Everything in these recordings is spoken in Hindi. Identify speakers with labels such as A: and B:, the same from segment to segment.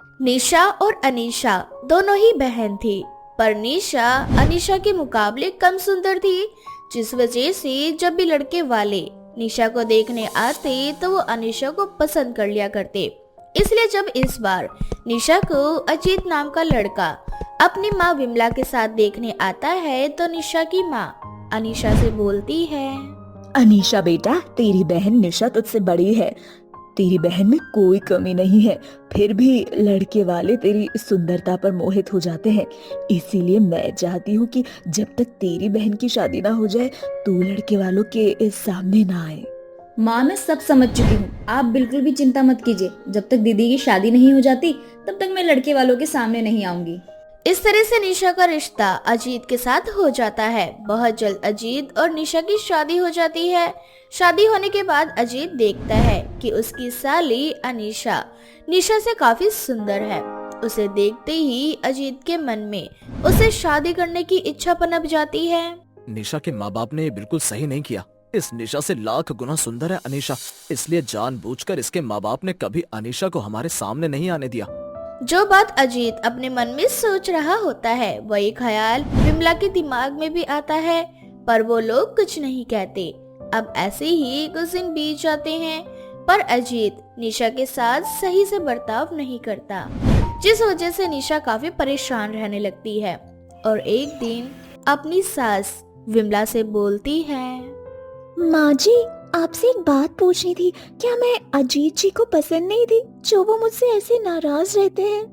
A: निशा और अनीशा दोनों ही बहन थी, पर निशा अनीशा के मुकाबले कम सुंदर थी, जिस वजह से जब भी लड़के वाले निशा को देखने आते तो वो अनीशा को पसंद कर लिया करते। इसलिए जब इस बार निशा को अजीत नाम का लड़का अपनी माँ विमला के साथ देखने आता है तो निशा की माँ अनीशा से बोलती है,
B: अनीशा बेटा, तेरी बहन निशा तुझसे बड़ी है। तेरी बहन में कोई कमी नहीं है, फिर भी लड़के वाले तेरी सुंदरता पर मोहित हो जाते हैं। इसीलिए मैं चाहती हूँ कि जब तक तेरी बहन की शादी ना हो जाए तू लड़के वालों के सामने ना आए।
C: माँ, मैं सब समझ चुकी हूँ, आप बिल्कुल भी चिंता मत कीजिए। जब तक दीदी की शादी नहीं हो जाती तब तक मैं लड़के वालों के सामने नहीं आऊंगी।
A: इस तरह से निशा का रिश्ता अजीत के साथ हो जाता है। बहुत जल्द अजीत और निशा की शादी हो जाती है। शादी होने के बाद अजीत देखता है कि उसकी साली अनीशा निशा से काफी सुंदर है। उसे देखते ही अजीत के मन में उसे शादी करने की इच्छा पनप जाती है।
D: निशा के माँ बाप ने ये बिल्कुल सही नहीं किया। इस निशा से लाख गुना सुंदर है अनीशा, इसलिए जानबूझकर इसके माँ बाप ने कभी अनीशा को हमारे सामने नहीं आने दिया।
A: जो बात अजीत अपने मन में सोच रहा होता है वही ख्याल विमला के दिमाग में भी आता है, पर वो लोग कुछ नहीं कहते। अब ऐसे ही कुछ दिन बीत जाते हैं, पर अजीत निशा के साथ सही से बर्ताव नहीं करता, जिस वजह से निशा काफी परेशान रहने लगती है। और एक दिन अपनी सास विमला से बोलती है,
B: माँ जी, आपसे एक बात पूछनी थी। क्या मैं अजीत जी को पसंद नहीं थी जो वो मुझसे ऐसे नाराज रहते हैं?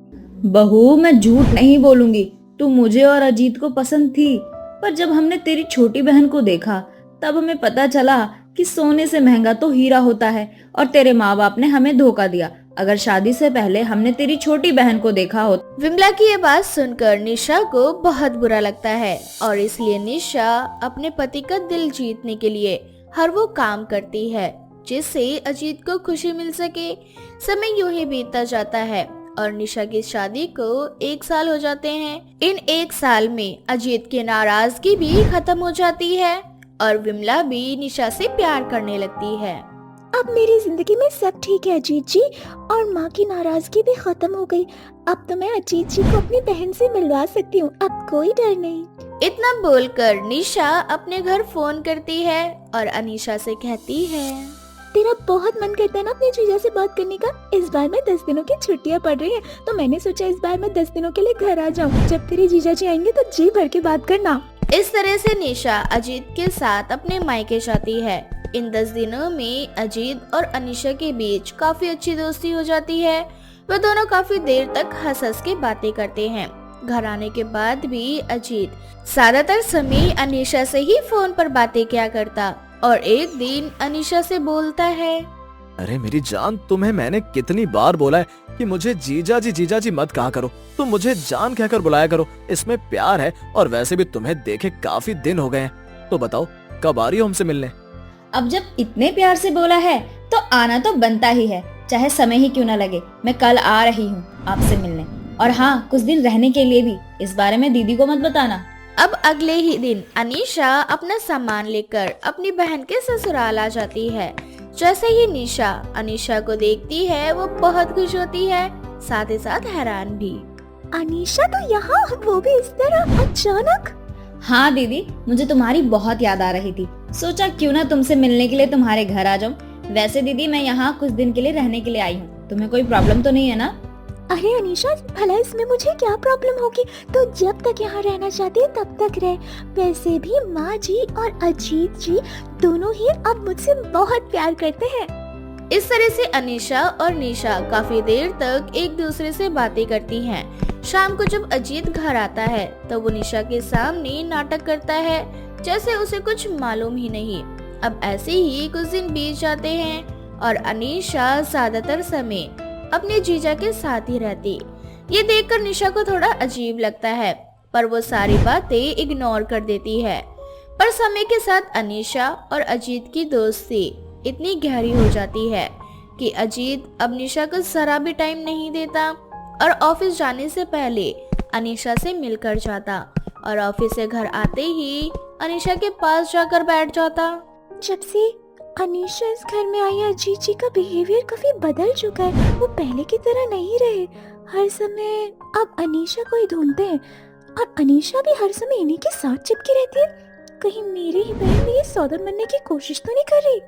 C: बहू, मैं झूठ नहीं बोलूंगी, तू मुझे और अजीत को पसंद थी, पर जब हमने तेरी छोटी बहन को देखा तब हमें पता चला कि सोने से महंगा तो हीरा होता है, और तेरे माँ बाप ने हमें धोखा दिया। अगर शादी से पहले हमने तेरी छोटी बहन को देखा हो।
A: विमला की ये बात सुनकर निशा को बहुत बुरा लगता है, और इसलिए निशा अपने पति का दिल जीतने के लिए हर वो काम करती है जिससे अजीत को खुशी मिल सके। समय यूं ही बीतता जाता है और निशा की शादी को 1 साल हो जाते हैं। इन 1 साल में अजीत की नाराजगी भी खत्म हो जाती है और विमला भी निशा से प्यार करने लगती है।
B: अब मेरी जिंदगी में सब ठीक है अजीत जी, और माँ की नाराजगी भी खत्म हो गई। अब तो मैं अजीत जी को अपनी बहन से मिलवा सकती हूँ, अब कोई डर नहीं।
A: इतना बोलकर निशा अपने घर फोन करती है और अनीशा से कहती है,
B: तेरा बहुत मन करता है ना अपने जीजा से बात करने का। इस बार मैं 10 दिनों की छुट्टियाँ पड़ रही हैं, तो मैंने सोचा इस बार मैं 10 दिनों के लिए घर आ जाऊँ। जब तेरे जीजा जी आएंगे तो जी भर के बात करना।
A: इस तरह से निशा अजीत के साथ अपने मायके जाती है। इन 10 दिनों में अजीत और अनीशा के बीच काफी अच्छी दोस्ती हो जाती है। वे दोनों काफी देर तक हंस हंस के बातें करते हैं। घर आने के बाद भी अजीत ज्यादातर समय अनीशा से ही फोन पर बातें किया करता, और एक दिन अनीशा से बोलता है,
D: अरे मेरी जान, तुम्हें मैंने कितनी बार बोला है कि मुझे जीजा जी मत कहा करो, तुम मुझे जान कहकर बुलाया करो, इसमें प्यार है। और वैसे भी तुम्हें देखे काफी दिन हो गए हैं, तो बताओ कब आ रही हो हमसे मिलने?
C: अब जब इतने प्यार से बोला है तो आना तो बनता ही है, चाहे समय ही क्यों न लगे। मैं कल आ रही हूँ आपसे मिलने, और हाँ, कुछ दिन रहने के लिए भी। इस बारे में दीदी को मत बताना।
A: अब अगले ही दिन अनीशा अपना सामान लेकर अपनी बहन के ससुराल आ जाती है। जैसे ही निशा अनीशा को देखती है वो बहुत खुश होती है, साथ ही साथ हैरान भी।
B: अनीशा तो यहाँ, वो भी इस तरह अचानक?
C: हाँ दीदी, मुझे तुम्हारी बहुत याद आ रही थी, सोचा क्यों ना तुमसे मिलने के लिए तुम्हारे घर आ जाऊँ। वैसे दीदी, मैं यहाँ कुछ दिन के लिए रहने के लिए आई हूँ, तुम्हें कोई प्रॉब्लम तो नहीं है ना?
B: अरे अनीशा, भला इसमें मुझे क्या प्रॉब्लम होगी? तो जब तक यहाँ रहना चाहती है तब तक रह। वैसे भी माँ जी और अजीत जी दोनों ही अब मुझसे बहुत प्यार करते हैं।
A: इस तरह से अनीशा और निशा काफी देर तक एक दूसरे से बातें करती हैं। शाम को जब अजीत घर आता है तो वो निशा के सामने नाटक करता है जैसे उसे कुछ मालूम ही नहीं। अब ऐसे ही कुछ दिन बीत जाते हैं और अनीशा ज्यादातर समय अपने जीजा के साथ ही रहती। ये देखकर निशा को थोड़ा अजीब लगता है, पर वो सारी बातें इग्नोर कर देती है। पर समय के साथ अनीशा और अजीत की दोस्ती इतनी गहरी हो जाती है कि अजीत अब निशा को जरा भी टाइम नहीं देता और ऑफिस जाने से पहले अनीशा से मिलकर जाता, और ऑफिस से घर आते ही अनीशा के पास जाकर बैठ जाता।
B: जब से
E: अनीशा इस घर में आई अजीत जी का बिहेवियर काफी बदल चुका है। वो पहले की तरह नहीं रहे। हर समय अब अनीशा को ही ढूंढते हैं और अनीशा भी हर समय इन्हीं के साथ चिपकी रहती है। कहीं मेरी ही बहन मेरी सौदन बनने की कोशिश तो नहीं कर रही।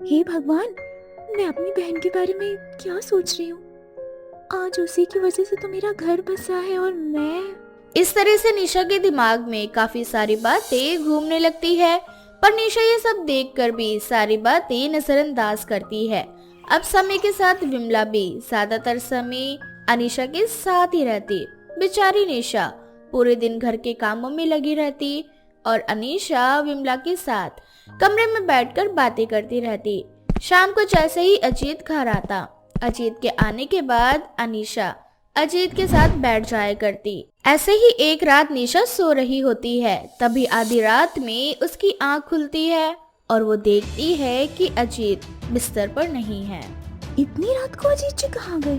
E: हे भगवान, मैं अपनी बहन के बारे में क्या सोच रही हूँ। आज उसी की वजह से तो मेरा घर बसा है और मैं।
A: इस तरह से निशा के दिमाग में काफी सारी बातें घूमने लगती है, पर निशा ये सब देखकर भी सारी बातें नजरअंदाज करती है। अब समय के साथ विमला भी ज्यादातर समय अनीशा के साथ ही रहती। बेचारी निशा पूरे दिन घर के कामों में लगी रहती और अनीशा विमला के साथ कमरे में बैठकर बातें करती रहती। शाम को जैसे ही अजीत घर आता, अजीत के आने के बाद अनीशा अजीत के साथ बैठ जाया करती। ऐसे ही एक रात निशा सो रही होती है, तभी आधी रात में उसकी आंख खुलती है और वो देखती है कि अजीत बिस्तर पर नहीं है।
E: इतनी रात को अजीत जी कहाँ गए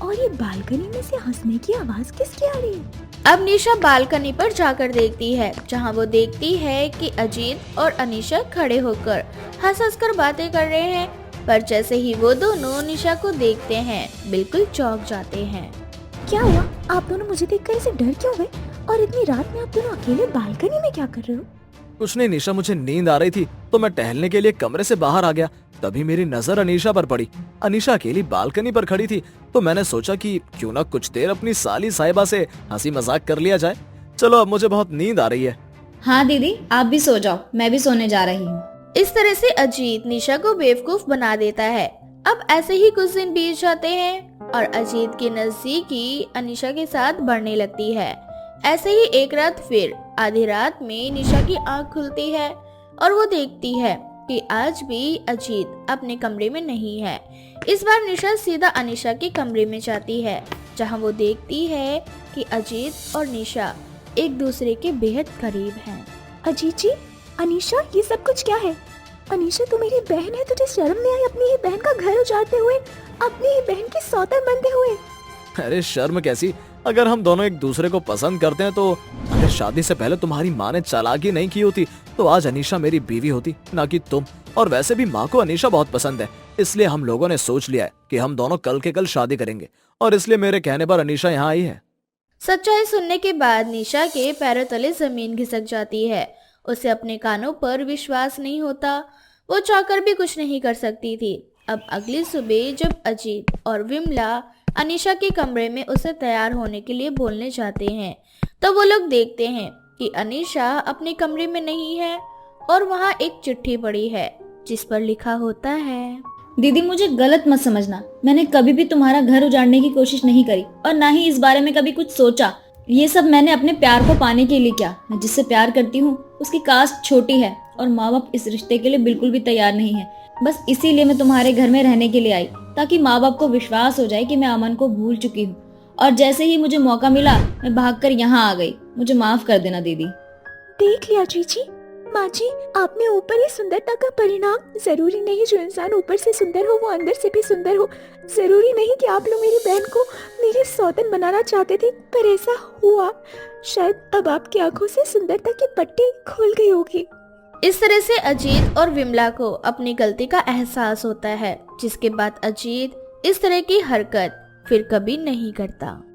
E: और ये बालकनी में से हंसने की आवाज किसकी आ रही है?
A: अब निशा बालकनी पर जाकर देखती है, जहां वो देखती है कि अजीत और अनीशा खड़े होकर हंस हंस कर बातें कर रहे हैं। पर जैसे ही वो दोनों निशा को देखते हैं, बिल्कुल चौंक जाते हैं।
E: क्या हुआ? आप दोनों मुझे देखकर ऐसे डर क्यों गए? और इतनी रात में आप दोनों अकेले बालकनी में क्या कर रहे हो?
D: कुछ नहीं निशा, मुझे नींद आ रही थी तो मैं टहलने के लिए कमरे से बाहर आ गया। तभी मेरी नजर अनीशा पर पड़ी। अनीशा अकेली बालकनी पर खड़ी थी तो मैंने सोचा कि क्यों ना कुछ देर अपनी साली साहिबा से हंसी मजाक कर लिया जाए। चलो, अब मुझे बहुत नींद आ रही है।
C: हाँ दीदी, आप भी सो जाओ, मैं भी सोने जा रही हूँ।
A: इस तरह से अजीत निशा को बेवकूफ बना देता है। अब ऐसे ही कुछ दिन बीत जाते हैं और अजीत की नजदीकी अनीशा के साथ बढ़ने लगती है। ऐसे ही एक रात फिर आधी रात में निशा की आंख खुलती है और वो देखती है कि आज भी अजीत अपने कमरे में नहीं है। इस बार निशा सीधा अनीशा के कमरे में जाती है, जहां वो देखती है कि अजीत और निशा एक दूसरे के बेहद करीब हैं।
E: अजीत जी, अनीशा, ये सब कुछ क्या है? अनीशा, तू मेरी बहन है, तुझे शर्म नहीं आई अपनी ही बहन का घर उजाड़ते हुए, अपनी ही बहन की सौतन बनते हुए?
D: अरे शर्म कैसी, अगर हम दोनों एक दूसरे को पसंद करते हैं तो अगर शादी से पहले तुम्हारी माँ ने चालाकी नहीं की होती तो आज अनीशा मेरी बीवी होती, ना कि तुम। और वैसे भी माँ को अनीशा बहुत पसंद है, इसलिए हम लोगों ने सोच लिया है कि हम दोनों कल के कल शादी करेंगे और इसलिए मेरे कहने पर अनीशा यहाँ आई है।
A: सच्चाई सुनने के बाद निशा के पैरों तले जमीन खिसक जाती है। उसे अपने कानों पर विश्वास नहीं होता। वो चाहकर भी कुछ नहीं कर सकती थी। अब अगली सुबह जब अजीत और विमला अनीशा के कमरे में उसे तैयार होने के लिए बोलने जाते हैं, तो वो लोग देखते हैं कि अनीशा अपने कमरे में नहीं है और वहाँ एक चिट्ठी पड़ी है जिस पर लिखा होता है।
C: दीदी, मुझे गलत मत समझना, मैंने कभी भी तुम्हारा घर उजाड़ने की कोशिश नहीं करी और ना ही इस बारे में कभी कुछ सोचा। ये सब मैंने अपने प्यार को पाने के लिए किया। मैं जिससे प्यार करती हूँ उसकी कास्ट छोटी है और माँ बाप इस रिश्ते के लिए बिल्कुल भी तैयार नहीं है। बस इसीलिए मैं तुम्हारे घर में रहने के लिए आई, ताकि माँ बाप को विश्वास हो जाए कि मैं अमन को भूल चुकी हूँ। और जैसे ही मुझे मौका मिला मैं भागकर यहाँ आ गई। मुझे माफ कर देना दीदी।
E: देख लिया जीजी, माँ जी, आप में ऊपर ही सुंदरता का परिणाम। जरूरी नहीं जो इंसान ऊपर से सुंदर हो वो अंदर से भी सुंदर हो। जरूरी नहीं कि आप लोग मेरी बहन को मेरी सौतन बनाना चाहते थे, पर ऐसा हुआ। शायद अब आपकी आंखों से सुंदरता की पट्टी खुल गई होगी।
A: इस तरह से अजीत और विमला को अपनी गलती का एहसास होता है, जिसके बाद अजीत इस तरह की हरकत फिर कभी नहीं करता।